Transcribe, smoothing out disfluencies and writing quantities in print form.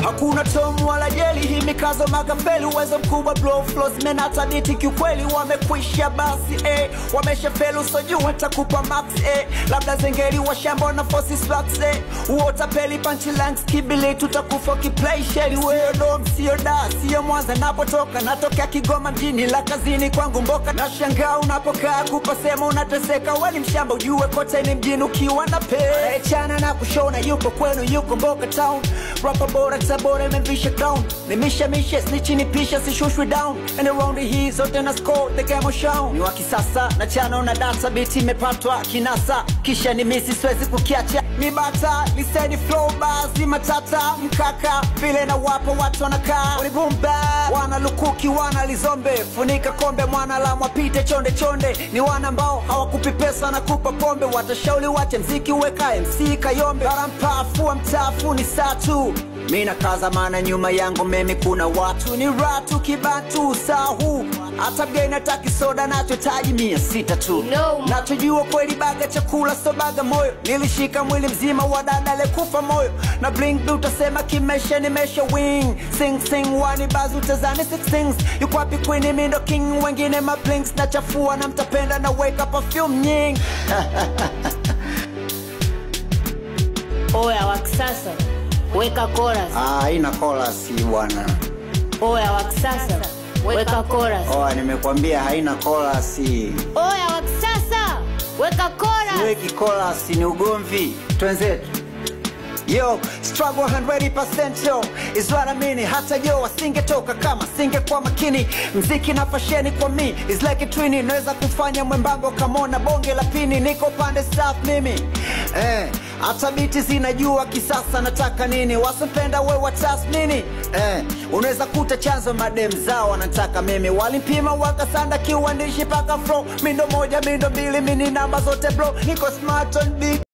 Hakuna tomu wala jeli, hii mikazo magafeli. Uwezo mkubwa blow flows, menata biti kiukweli. Wamekwisha basi, wameshafeli usojua takupa max, labda zengeli wa shamba na forces flux, uotapeli punchlanks kibili tutakufa kiplay sheli. Wewe dom sio da, sio Mwanza napotoka, natokea Kigoma mjini la kazini kwangu mboka. Na shangaa unapokaa kupasema unateseka, wali mshamba ujue kote ni mjini ukiwa na pay. Chana na kushona yuko kwenu yuko Mboka town, rapper bora tabora imevisha crown. Nimisha snitchini pisha sishushwi down, and around the zote na score the game show. Ni wa kisasa na chana una data biti imepatwa kinasa, kisha ni misi siwezi kukiacha. Ni bata liseni flow bars ni matata mkaka, vile na wapo watu wanakaa ulibumba. Wana lukuki wana lizombe, funika kombe mwana la mwapite chonde chonde. Ni wana ambao hawakupi pesa na kupa pombe, watashauli wache mziki weka MC Kayombe. Barampafu wa mtafu ni satu, mina kaza mana nyuma yangu mimi kuna watu. Ni ratu kibatu sahu, hata mgeni nataki soda nacho taji 600 tu. Nachojua kweli baga chakula so baga moyo, nilishika mwili mzima wa dada le kufa moyo. Na blink utasema kimesha nimesha wing, sing wani bazu utazani 6 things. Yuko wapi queen mindo king, wengine ma blinks na chafua na mtapenda na wake up perfume nying. Oya wakisasa weka chorus. Haina chorus bwana. Oya wakisasa weka chorus. Nimekwambia haina chorus. Oya wakisasa weka chorus. Weki chorus ni ugomvi. Twenzetu. Yo, struggle 100% yo, is what I mean. Hata yo wasingetoka kama singe kwa makini. Mziki na fasheni kwa mi, is like a twinny. Naweza kufanya mwembambo kamona bonge la pini. Niko pande safi mimi, hata biti zinajua kisasa nataka nini. Wasipenda we watas nini, unaweza kuta chanzo madem zao wanataka mimi. Walimpima wakasanda kiuandishi paka flow. Mindo moja mindo mbili mini namba zote bro. Niko smart on beat.